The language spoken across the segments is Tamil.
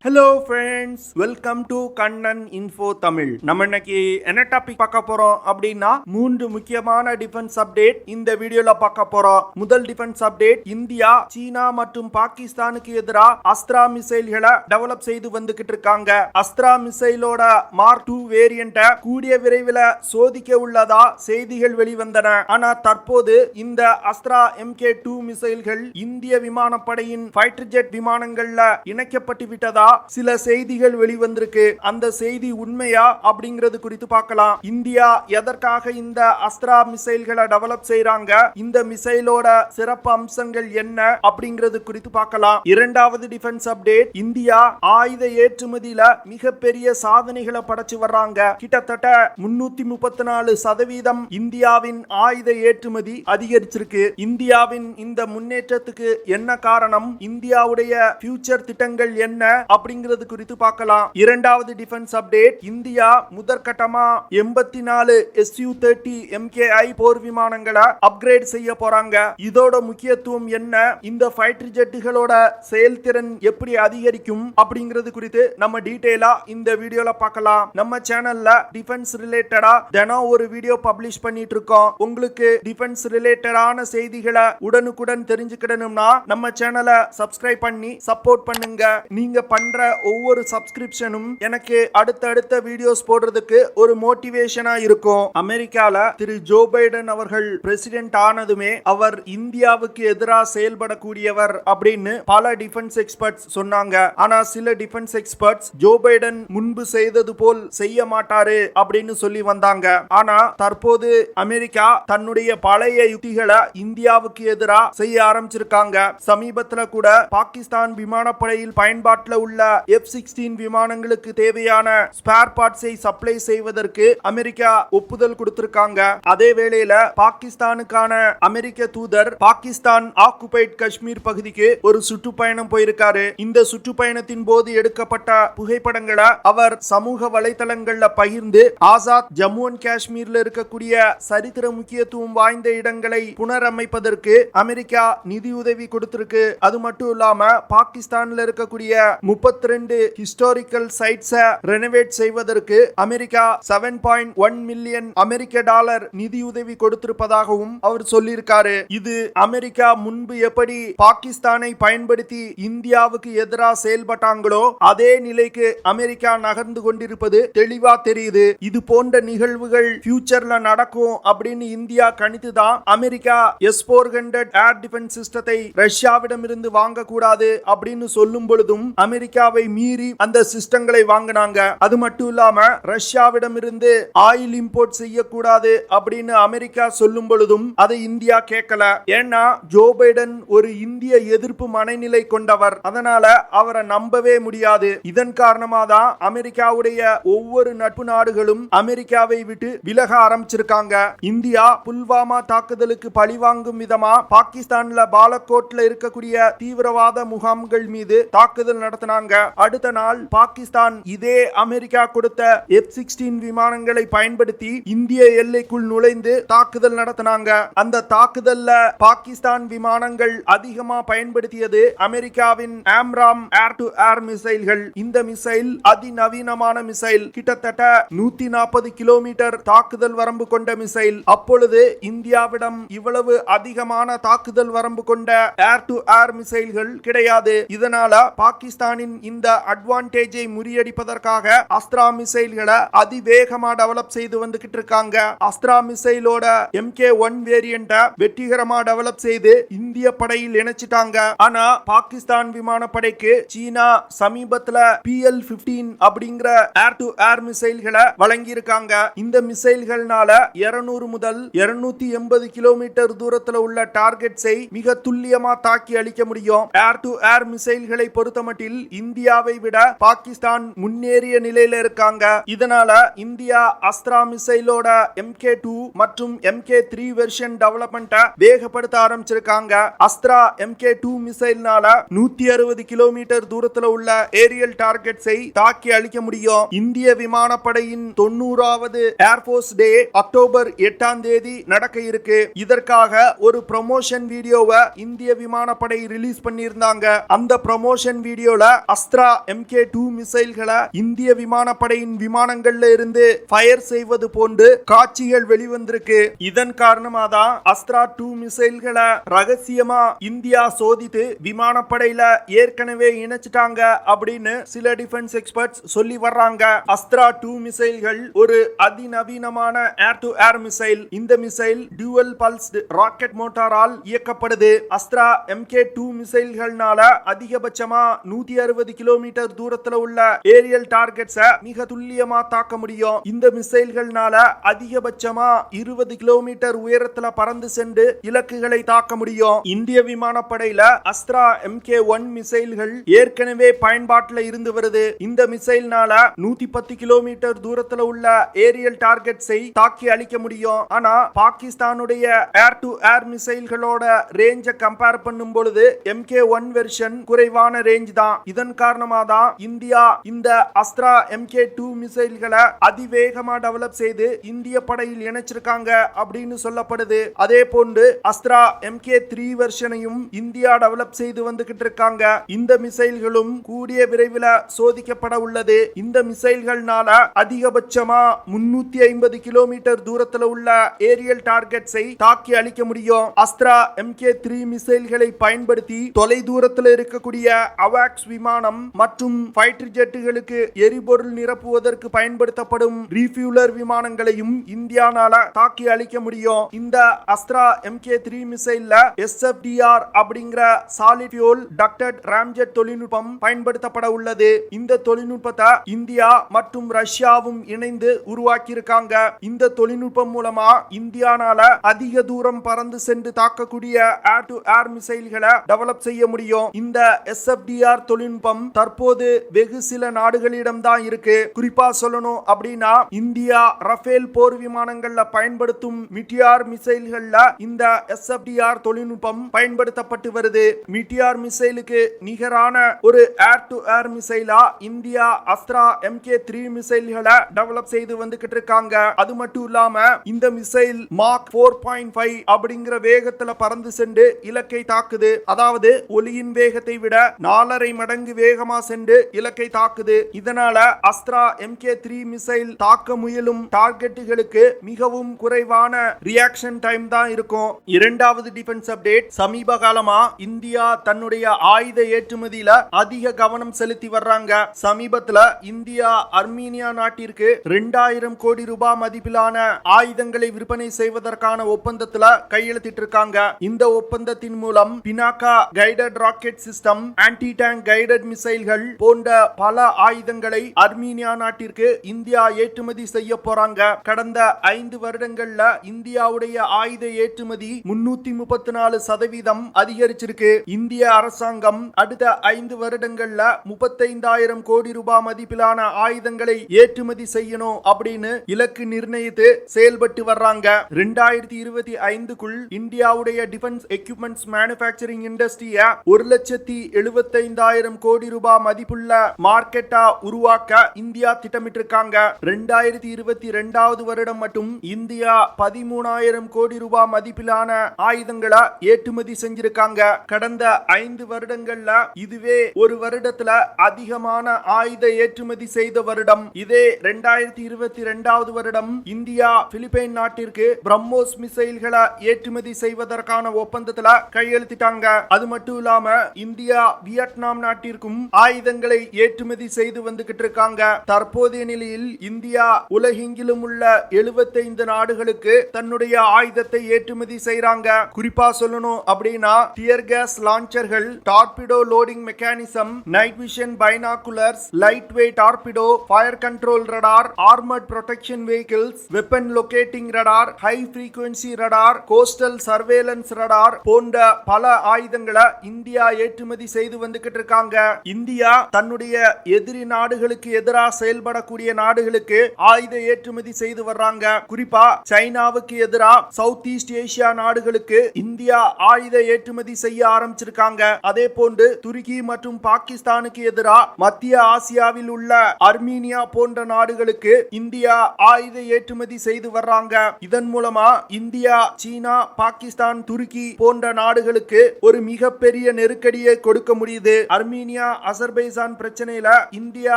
Hello friends, welcome to Kannan Info Tamil. நம்ம இன்னைக்கு என்ன டாபிக் பார்க்க போறோம் அப்படின்னா மூன்று முக்கியமான டிஃபென்ஸ் அப்டேட் இந்த வீடியோல பார்க்க போறோம். முதல் டிஃபென்ஸ் அப்டேட், இந்தியா சீனா மற்றும் பாகிஸ்தானுக்கு எதிராக அஸ்த்ரா மிசைல்களை டெவலப் செய்து வந்துகிட்டு இருக்காங்க. அஸ்த்ரா மிசைலோட மார்க் 2 வேரியண்ட கூடிய விரைவில் சோதிக்க உள்ளதா செய்திகள் வெளிவந்தன. ஆனா தற்போது இந்த அஸ்த்ரா MK2 மிசைல்கள் இந்திய விமானப்படையின் ஃபைட்டர் ஜெட் விமானங்கள்ல இணைக்கப்பட்டு விட்டதா சில செய்திகள் வெளிவந்திருக்கு. அந்த செய்தி உண்மையா அப்படிங்கிறது குறித்து பார்க்கலாம். இந்தியா எதற்காக இந்த அஸ்த்ரா மிசைல்களை டெவலப் செய்றாங்க, இந்த மிசைலோட சிறப்பு அம்சங்கள் என்ன அப்படிங்கிறது குறித்து பார்க்கலாம். இரண்டாவது டிஃபென்ஸ் அப்டேட், இந்தியா ஆயுத ஏற்றுமதியில மிகப்பெரிய சாதனைகளை படைச்சு வர்றாங்க. கிட்டத்தட்ட 334% இந்தியாவின் ஆயுத ஏற்றுமதி அதிகரிச்சிருக்கு. இந்தியாவின் இந்த முன்னேற்றத்துக்கு என்ன காரணம், இந்தியாவுடைய ஃபியூச்சர் திட்டங்கள் என்ன அப்படிங்கிறது குறித்து பார்க்கலாம். இரண்டாவது டிஃபென்ஸ் அப்டேட், இந்தியா முதற்கட்டமா 84 Su-30 MKI போர் விமானங்களை அப்கிரேட் செய்ய போறாங்க. இதோட முக்கியத்துவம் என்ன, இந்த ஃபைட்டர் ஜெட்டுகளோட செயல்திறன் எப்படி அதிகரிக்கும் அப்படிங்கிறது குறித்து நம்ம டீடைலா இந்த வீடியோல பார்க்கலாம். நம்ம சேனல்ல டிஃபென்ஸ் ரிலேட்டடா தினம் ஒரு வீடியோ பப்ளிஷ் பண்ணிட்டு இருக்கோம். உங்களுக்கு டிஃபென்ஸ் ரிலேட்டடான செய்திகளை உடனுக்குடன் தெரிஞ்சுக்கிடணும்னா நம்ம சேனலை சப்ஸ்கிரைப் பண்ணி சப்போர்ட் பண்ணுங்க. நீங்க பண்ற ஒவ்வொரு சப்ஸ்கிரிப்ஷனும் எனக்கு அடுத்தடுத்த வீடியோஸ் போடுறதுக்கு ஒரு மோட்டிவேஷனா இருக்கும். அமெரிக்கால திரு ஜோ பைடன் அவர்கள் பிரசிடென்ட் ஆனதுமே அவர் இந்தியாவுக்கு எதிராக செயல்படக்கூடியவர் அப்படின்னு பல டிஃபென்ஸ் எக்ஸ்பர்ட்ஸ் சொன்னாங்க. ஆனா சில டிஃபென்ஸ் எக்ஸ்பர்ட்ஸ் ஜோ பைடன் முன்பு செய்தது போல் செய்ய மாட்டாரு அப்படின்னு சொல்லி வந்தாங்க. ஆனா தற்போது அமெரிக்கா தன்னுடைய பழைய யுக்திகளை இந்தியாவுக்கு எதிராக செய்ய ஆரம்பிச்சிருக்காங்க. சமீபத்துல கூட பாகிஸ்தான் விமானப்படையில் பயன்பாட்டில் உள்ள F-16 விமானங்களுக்கு தேவையான ஸ்பேர் பார்ட்ஸை சப்ளை செய்வதற்கு அமெரிக்கா ஒப்புதல் கொடுத்திருக்காங்க. அதே வேளையில பாகிஸ்தானுக்கான அமெரிக்க தூதர் பாகிஸ்தான் ஆக்குபைட் காஷ்மீர் பகுதிக்கு ஒரு சுற்றுப்பயணம் போயிருக்காரு. இந்த சுற்றுப்பயணத்தின் போது எடுக்கப்பட்ட புகைப்படங்களை அவர் சமூக வலைதளங்கள்ல பகிர்ந்து ஆசாத் ஜம்மு அண்ட் காஷ்மீர்ல இருக்கக்கூடிய சரித்திர முக்கியத்துவம் வாய்ந்த இடங்களை புனரமைப்பதற்கு அமெரிக்கா நிதியுதவி கொடுத்திருக்கு. அது மட்டும் இல்லாம பாகிஸ்தான்ல இருக்கக்கூடிய 32 ஹிஸ்டாரிக்கல் சைட்ஸை ரெனோவேட் செய்வதற்கு அமெரிக்கா 7.1 மில்லியன் அமெரிக்க டாலர் நிதியுதவி கொடுத்திருப்பதாகவும் அவர் சொல்லியிருக்காரு. இது அமெரிக்கா முன்பு எப்படி பாகிஸ்தானை பயன்படுத்தி இந்தியாவுக்கு எதிராக செயல்பட்டாங்களோ அதே நிலைக்கு அமெரிக்கா நகர்ந்து கொண்டிருப்பது தெளிவா தெரியுது. இது போன்ற நிகழ்வுகள் ஃபியூச்சர்ல நடக்கும் அப்படின்னு இந்தியா கணித்துதான் அமெரிக்கா S-400 ஏர் டிஃபென்ஸ் சிஸ்டத்தை ரஷ்யாவிடமிருந்து வாங்கக்கூடாது அப்படின்னு சொல்லும் பொழுதும் அமெரிக்காவை மீறி அந்த சிஸ்டங்களை வாங்கினாங்க. அது மட்டும் இல்லாம ரஷ்யாவிடம் இருந்து ஆயில் இம்போர்ட் செய்யக்கூடாது அப்படின்னு அமெரிக்கா சொல்லும் பொழுதும் அதை இந்தியா கேட்கல. ஏன்னா ஜோ பைடன் ஒரு இந்திய எதிர்ப்பு மனநிலை கொண்டவர். அதனால அவரை நம்பவே முடியாது. இதன் காரணமாக தான் அமெரிக்காவுடைய ஒவ்வொரு நட்பு நாடுகளும் அமெரிக்காவை விட்டு விலக ஆரம்பிச்சிருக்காங்க. இந்தியா புல்வாமா தாக்குதலுக்கு பழிவாங்கும் விதமா பாகிஸ்தான்ல பாலக்கோட்ல இருக்கக்கூடிய தீவிரவாத முகாம்கள் மீது தாக்குதல் நடத்தினாங்க. அடுத்த நாள் பாகிஸ்தான் இதே அமெரிக்கா கொடுத்த F-16 விமானங்களை பயன்படுத்தி இந்திய எல்லைக்குள் நுழைந்து தாக்குதல் நடத்தினாங்க. அந்த தாக்குதல்ல பாகிஸ்தான் விமானங்கள் அதிகமா பயன்படுத்தியது அமெரிக்காவின் ஆம்ராம் ஏர் டு ஏர் மிசைல்கள். இந்த மிசைல் அதிநவீனமான மிசைல், கிட்டத்தட்ட 140 கிலோமீட்டர் தாக்குதல் வரம்பு கொண்ட மிசைல். அப்பொழுது இந்தியாவிடம் இவ்வளவு அதிகமான தாக்குதல் வரம்பு கொண்ட ஏர் டு ஏர் மிசைல்கள் கிடையாது. இதனால பாகிஸ்தானின் இந்த அட்வான்டேஜை முறியடிப்பதற்காக அஸ்த்ரா மிசைல்களை அதிவேகமா டெவலப் செய்து வந்துகிட்டு இருக்காங்க. அஸ்த்ரா மிசைலோட MK1 வேரியண்ட வெற்றிகரமா டெவலப் செய்து இந்திய படையில் இணைச்சிட்டாங்க. ஆனா பாகிஸ்தான் விமானப்படைக்கு சீனா சமீபத்துல PL-15 அப்படிங்கிற ஏர் டு ஏர் மிசைல்களை வழங்கி இருக்காங்க. இந்த மிசைல்கள்னால 200 முதல் 280 கிலோமீட்டர் தூரத்துல உள்ள டார்கெட்ஸை மிக துல்லியமா தாக்கி அளிக்க முடியும். ஏர் டு ஏர் மிசைல்களை பொறுத்தமட்டில் இந்தியாவை விட பாகிஸ்தான் முன்னேறிய நிலையில இருக்காங்க. இதனால இந்தியா அஸ்த்ரா மிசைலோட MK2 மற்றும் MK3 வெர்ஷன் டெவலப்மெண்ட்டை வேகப்படுத்த ஆரம்பிச்சிருக்காங்க. அஸ்த்ரா MK2 மிசைல்னால 160 கிலோமீட்டர் தூரத்துல உள்ள ஏரியல் டார்கெட்ஸை தாக்கி அளிக்க முடியும். இந்திய விமானப்படையின் 90வது ஏர்போர்ஸ் டே அக்டோபர் 8ஆம் தேதி நடக்க இருக்கு. இதற்காக ஒரு ப்ரமோஷன் வீடியோவை இந்திய விமானப்படை ரிலீஸ் பண்ணியிருந்தாங்க. அந்த ப்ரமோஷன் வீடியோல அஸ்த்ரா MK2 மிசைல்களை இந்திய விமானப்படையின் விமானங்கள்ல இருந்து ஃபயர் செய்வது போன்று காட்சிகள் வெளிவந்திருக்கு. இதன் காரணமாக தான் அஸ்த்ரா 2 மிசைல்களை ரகசியமா இந்தியா சோதித்து விமானப்படையில ஏற்கனவே இணைச்சிட்டாங்க அப்படின்னு சில டிஃபென்ஸ் எக்ஸ்பர்ட்ஸ் சொல்லி வர்றாங்க. அஸ்த்ரா 2 மிசைல்கள் ஒரு அதிநவீனமான ஏர் டு ஏர் மிசைல். இந்த மிசைல் டியூவல் பல்ஸ்டு ராக்கெட் மோட்டாரால் இயக்கப்படுது. அஸ்த்ரா MK2 மிசைல்கள்னால அதிகபட்சமா 160 கிலோமீட்டர் தூரத்துல உள்ள ஏரியல் டார்கெட்ஸை மிக துல்லியமா தாக்க முடியும். இந்த மிசைல்கள்னால அதிகபட்சமா 20 கிலோமீட்டர் உயரத்துல பறந்து சென்று இலக்குகளை தாக்க முடியும். இந்திய விமானப்படையில அஸ்த்ரா MK1 மிசைல்கள் ஏற்கனவே பயன்பாட்டில் இருந்து வருது. இந்த மிசைல்னால 110 கிலோமீட்டர் தூரத்துல உள்ள ஏரியல் டார்கெட்ஸை தாக்கி அழிக்க முடியும். ஆனா பாகிஸ்தானுடைய ஏர் டு ஏர் மிசைல்களோட ரேஞ்சை கம்பேர் பண்ணும் பொழுது MK1 வெர்ஷன் குறைவான ரேஞ்ச் தான். இதன் காரணமாக தான் இந்தியா இந்த அஸ்த்ரா MK2 மிசைல்களை அதிவேகமா டெவலப் செய்து இந்திய படையில் இணைச்சிருக்காங்க அப்படின்னு சொல்லப்படுது. அதே போன்று அஸ்த்ரா MK3 வெர்ஷனையும் இந்தியா டெவலப் செய்து வந்துகிட்டு இருக்காங்க. இந்த மிசைல்களும் கூடிய விரைவில் சோதிக்கப்பட உள்ளது. இந்த மிசைல்கள்னால அதிகபட்சமா 350 கிலோமீட்டர் தூரத்தில் உள்ள ஏரியல் டார்கெட்ஸை தாக்கி அழிக்க முடியும். அஸ்த்ரா MK3 மிசைல்களை பயன்படுத்தி தொலை தூரத்தில் இருக்கக்கூடிய அவாக்ஸ் விமானம் மற்றும் ஃபைட்டர் ஜெட்டுகளுக்கு எரிபொருள் நிரப்புவதற்கு பயன்படுத்தப்படும் ரீஃபியூலர் விமானங்களையும் இந்தியானால தாக்கி அழிக்க முடியும். இந்த அஸ்த்ரா MK3 மிசைல்ல SFDR அப்படிங்கிற சாலிட் ஃபியூல் டக்டட் ராம்ஜெட் தொழில்நுட்பம் பயன்படுத்தப்பட உள்ளது. இந்த தொழில்நுட்பத்தை இந்தியா மற்றும் ரஷ்யாவும் இணைந்து உருவாக்கி இருக்காங்க. இந்த தொழில்நுட்பம் மூலமா இந்தியானால அதிக தூரம் பறந்து சென்று தாக்கக்கூடிய ஏர் டு ஏர் மிசைல்களை டெவலப் செய்ய முடியும். இந்த SFDR தொழில்நுட்பம் தற்போது வெகு சில நாடுகளிடம் தான் இருக்கு. குறிப்பா சொல்லணும் அப்படின்னா இந்தியா ரஃபேல் போர் விமானங்கள்ல பயன்படுத்தும் மிட்டியார் மிசைல்கள்ல இந்த SFDR தொழில்நுட்பம் பயன்படுத்தப்பட்டு வருது. மிட்டியார் மிசைலுக்கு நிகரான ஒரு ஏர் டு ஏர் மிசைலா இந்தியா அஸ்த்ரா MK3 மிசைல்களை டெவலப் செய்து வந்துகிட்டு இருக்காங்க. அது மட்டும் இல்லாம இந்த மிசைல் மாக் 4.5 அப்படிங்கிற வேகத்துல பறந்து சென்று இலக்கை தாக்குது. அதாவது ஒலியின் வேகத்தை விட 4.5 மடங்கு வேகமா சென்று இலக்கை தாக்குது. இதனால அஸ்த்ரா MK3 மிசைல் தாக்க முயலும் டார்கெட்டுகளுக்கு மிகவும் குறைவான ரியாக்ஷன் டைம் தான் இருக்கும். இரண்டாவது டிஃபென்ஸ் அப்டேட். சமீப காலமா இந்தியா தன்னுடைய ஆயுத ஏற்றுமதியில அதிக கவனம் செலுத்தி வர்றாங்க. சமீபத்துல இந்தியா அர்மீனியா நாட்டிற்கு 2000 கோடி ரூபாய் மதிப்பிலான ஆயுதங்களை விற்பனை செய்வதற்கான ஒப்பந்தத்துல கையெழுத்திட்டு இருக்காங்க. இந்த ஒப்பந்தத்தின் மூலம் Pinaka guided rocket system, anti tank guided மிசைல்கள் போன்ற பல ஆயுதங்களை அர்மீனியா நாட்டிற்கு இந்தியா ஏற்றுமதி செய்ய போறாங்க. கடந்த 5 வருடங்கள்ல இந்தியாவுடைய ஆயுத ஏற்றுமதி 334% அதிகரிச்சிருக்கு. இந்திய அரசாங்கம் அடுத்த 5 வருடங்கள்ல 35,000 கோடி ரூபாய் மதிப்பிலான ஆயுதங்களை ஏற்றுமதி செய்யணும் அப்படின்னு இலக்கு நிர்ணயித்து செயல்பட்டு வர்றாங்க. 2025க்குள் இந்தியாவுடைய டிஃபென்ஸ் எக்யூப்மெண்ட்ஸ் மேனுஃபேக்சரிங் இண்டஸ்ட்ரிய 1,75,000 கோடி ரூபாய் மதிப்புள்ள மார்க்கெட்டா உருவாக்க இந்தியா திட்டமிட்டு இருக்காங்க. 2022 வருடம் மட்டும் இந்தியா 13,000 கோடி ரூபாய் மதிப்பிலான ஆயுதங்களை ஏற்றுமதி செஞ்சிருக்காங்க. கடந்த 5 வருடங்கள்ல இதுவே ஒரு வருடத்துல அதிகமான ஆயுத ஏற்றுமதி செய்த வருடம். இதே 2022 வருடம் இந்தியா பிலிப்பைன் நாட்டிற்கு பிரம்மோஸ் மிசைல்களை ஏற்றுமதி செய்வதற்கான ஒப்பந்தத்துல கையெழுத்திட்டாங்க. அது மட்டும் இல்லாம இந்தியா வியட்நாம் நாட்டிற்கும் ஆயுதங்களை ஏற்றுமதி செய்து வந்துகிட்டு இருக்காங்க. தற்போதைய நிலையில் இந்தியா உலகெங்கிலும் உள்ள 75 நாடுகளுக்கு தன்னுடைய ஆயுதத்தை ஏற்றுமதி செய்றாங்க. குறிப்பா சொல்லணும் அப்படின்னா டியர் கேஸ் லான்ச்சர்கள், torpedo loading mechanism, night vision binoculars, light weight torpedo, fire control radar, armoured protection vehicles, weapon locating radar, high frequency radar, coastal surveillance radar போன்ற பல ஆயுதங்களை இந்தியா ஏற்றுமதி செய்து வந்துகிட்டு இருக்காங்க. இந்தியா தன்னுடைய எதிரி நாடுகளுக்கு எதிராக செயல்படக்கூடிய நாடுகளுக்கு ஆயுத ஏற்றுமதி செய்து வர்றாங்க. குறிப்பா சைனாவுக்கு எதிராக சவுத் ஈஸ்ட் ஏசியா நாடுகளுக்கு இந்தியா ஆயுத ஏற்றுமதி செய்ய ஆரம்பிச்சிருக்காங்க. அதே போன்று துருக்கி மற்றும் பாகிஸ்தானுக்கு எதிராக மத்திய ஆசியாவில் உள்ள அர்மீனியா போன்ற நாடுகளுக்கு இந்தியா ஆயுத ஏற்றுமதி செய்து வர்றாங்க. இதன் மூலமா இந்தியா, சீனா, பாகிஸ்தான், துருக்கி போன்ற நாடுகளுக்கு ஒரு மிகப்பெரிய நெருக்கடியை கொடுக்க முடியுது. அர்மீனியா ஆர்மீனியா அசர்பைசான் பிரச்சனையில இந்தியா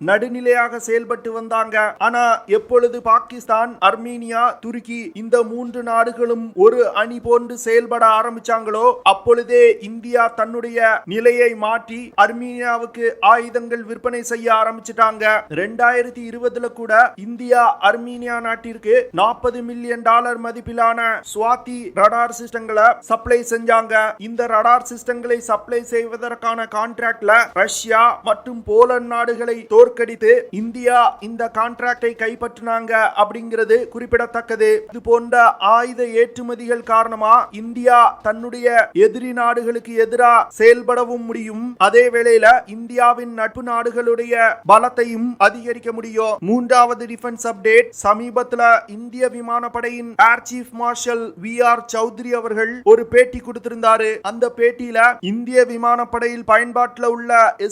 நடுநிலையாக செயல்பட்டு வந்தாங்க. ஆனா எப்பொழுது பாகிஸ்தான், ஆர்மீனியா, துருக்கி இந்த 3 நாடுகளும் ஒரு அணி போன்று செயல்பட ஆரம்பிச்சாங்களோ அப்பொழுதே இந்தியா தன்னுடைய நிலையை மாற்றி ஆர்மீனியாவுக்கு ஆயுதங்கள் விற்பனை செய்ய ஆரம்பிச்சிட்டாங்க. 2020 கூட இந்தியா ஆர்மீனியா நாட்டிற்கு $40 மில்லியன் மதிப்பிலான ஸ்வாதி ரடார் சிஸ்டங்களை சப்ளை செஞ்சாங்க. இந்த ரடார் சிஸ்டங்களை சப்ளை செய்வதற்கான கான்ட்ராக்ட்ல ரஷ்யா மற்றும் போலந்து நாடுகளை தோற்கடித்து இந்தியா இந்த கான்ட்ராக்டை கைப்பற்றினாங்க அப்படிங்கிறது குறிப்பிடத்தக்கது. இது போன்ற ஆயுத ஏற்றுமதிகள் காரணமா இந்தியா தன்னுடைய எதிரி நாடுகளுக்கு எதிராக செயல்படவும் முடியும். அதே வேளையில இந்தியாவின் நட்பு நாடுகளுடைய பலத்தையும் அதிகரிக்க முடியும். மூன்றாவது டிஃபென்ஸ் அப்டேட். சமீபத்தில் இந்திய விமானப்படையின் air chief marshal VR Chaudhari அவர்கள் ஒரு பேட்டி கொடுத்திருந்தாரு. அந்த பேட்டியில இந்திய விமானப்படையில் பயன்பாட்டில் உள்ள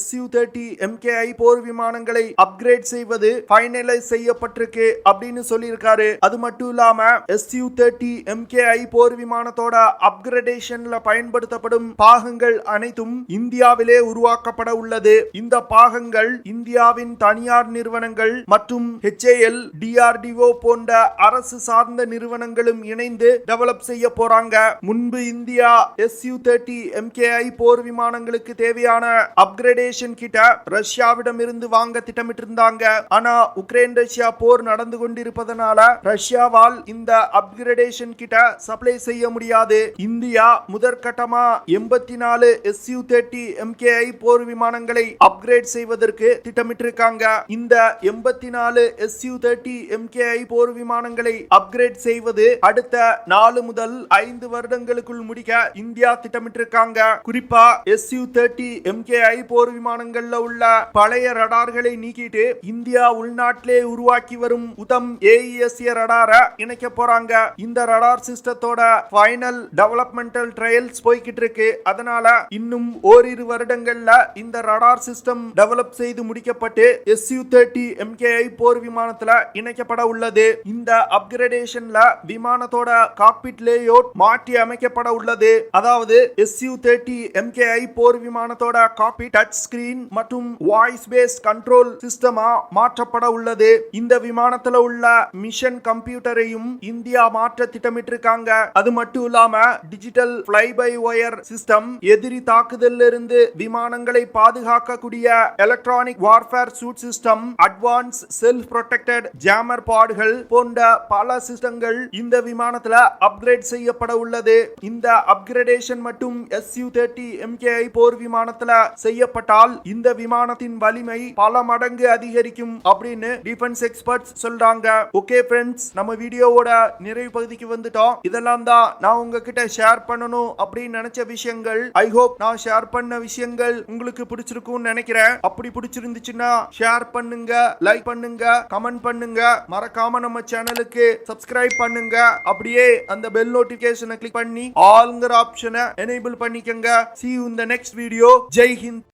Su-30 MKI போர் விமானங்களை அப்கிரேட் செய்வது ஃபைனலைஸ் செய்யப்பட்டிருக்கு அப்படின்னு சொல்லியிருக்காரு. அது மட்டும் இல்லாம Su-30 MKI போர் விமானத்தோட அப்கிரேடேஷன்ல பயன்படுத்தப்படும் பாகங்கள் அனைத்தும் இந்தியாவிலே உருவாக்கப்பட உள்ளது. இந்த பாகங்கள் இந்தியாவின் தனியார் நிறுவனங்கள் மற்றும் HAL, DRDO போன்ற அரசு சார்ந்த நிறுவனங்களும் இணைந்து டெவலப் செய்ய போறாங்க. முன்பு இந்தியா Su-30 MKI போர் விமானங்களுக்கு தேவையான அப்கிரேடேஷன் கிட்ட ரஷ்யாவிடம் இருந்து வாங்க திட்டமிட்டிருந்தாங்க. ஆனா உக்ரைன் ரஷ்யா போர் நடந்து கொண்டிருப்பதனால ரஷ்யாவால் இந்த அப்கிரேடேஷன் கிட்ட சப்ளை செய்ய முடியாது. இந்தியா முதற்கட்டமா 84 Su-30 MKI போர் விமானங்களை அப்கிரேட் செய்வதற்கு திட்டமிட்டிருக்காங்க. இந்த 84 Su-30 MKI போர் விமானங்களை அப்கிரேட் செய்வது அடுத்த 4 முதல் 5 வருடங்களுக்குள் முடிக்க இந்தியா திட்டமிட்டிருக்காங்க. குறிப்பா Su-30 MKI போர் விமானங்கள்ல உள்ள பழைய ரடார்களை நீக்கிட்டு இந்தியா உள்நாட்டிலே உருவாக்கி வரும் உதம் AESA ரடார இணைக்க போறாங்க. இந்த ரடார் சிஸ்டத்தோட ஃபைனல் டெவலப்மெண்டல் ட்ரையல்ஸ் போய்கிட்டு இருக்கு. அதனால இன்னும் ஓரிரு வருடங்கள்ல இந்த ரடார் சிஸ்டம் டெவலப் செய்து முடிக்கப்பட்டு Su-30 MKI போர் விமானத்துல இணைக்கப்பட உள்ளது. இந்த அப்கிரேடேஷன்ல விமானத்தோட காக்பிட் லேஅவுட் மாற்றி அமைக்கப்பட உள்ளது. அதாவது Su-30 MKI போர் விமானத்தோட காக்பிட் டச் ஸ்கிரீன் மற்றும் வாய்ஸ் பேஸ்ட் கண்ட்ரோல் சிஸ்டமா மாற்றப்பட உள்ளது. இந்த விமானத்துல உள்ள மிஷன் கம்ப்யூட்டரையும் இந்தியா மாற்ற திட்டமிட்டிருக்காங்க. அது மட்டும் இல்லாம digital fly by wire system, எதிரி தாக்குதலில் இருந்து விமானங்களை பாதுகாக்கக்கூடிய electronic warfare suit system, advance self protected jammer பாட்கள் போன்ற பல சிஸ்டங்கள் இந்த விமானத்துல அப்கிரேட் செய்யப்பட உள்ளது. இந்த அப்கிரேடேஷன் மட்டும் Su-30 MKI போர் விமானத்துல செய்யப்பட்டால் இந்த விமானத்தின் வலிமை பல மடங்கு அதிகரிக்கும் அப்படின்னு டிஃபென்ஸ் எக்ஸ்பர்ட்ஸ் சொல்றாங்க. ஓகே ஃப்ரெண்ட்ஸ், நம்ம வீடியோவோட நிறைவு பகுதிக்கு வந்துட்டோம். இதெல்லாம் தான் நான் உங்ககிட்ட ஷேர் பண்ணணும் அப்படின்னு நினைச்ச விஷயங்கள். ஐ ஹோப் நான் ஷேர் பண்ண விஷயங்கள் உங்களுக்கு பிடிச்சிருக்கும்னு நினைக்கிறேன். அப்படி பிடிச்சிருந்துச்சுன்னா ஷேர் பண்ணுங்க, லைக் பண்ணுங்க, கமெண்ட் பண்ணுங்க. மறக்காம நம்ம சேனலுக்கு சப்ஸ்கிரைப் பண்ணுங்க. அப்படியே அந்த பெல் நோட்டிபிகேஷனை கிளிக் பண்ணி ஆல்ங்கிற ஆப்ஷனை எனேபிள் பண்ணிக்கங்க. See you in the next video. Jai Hind.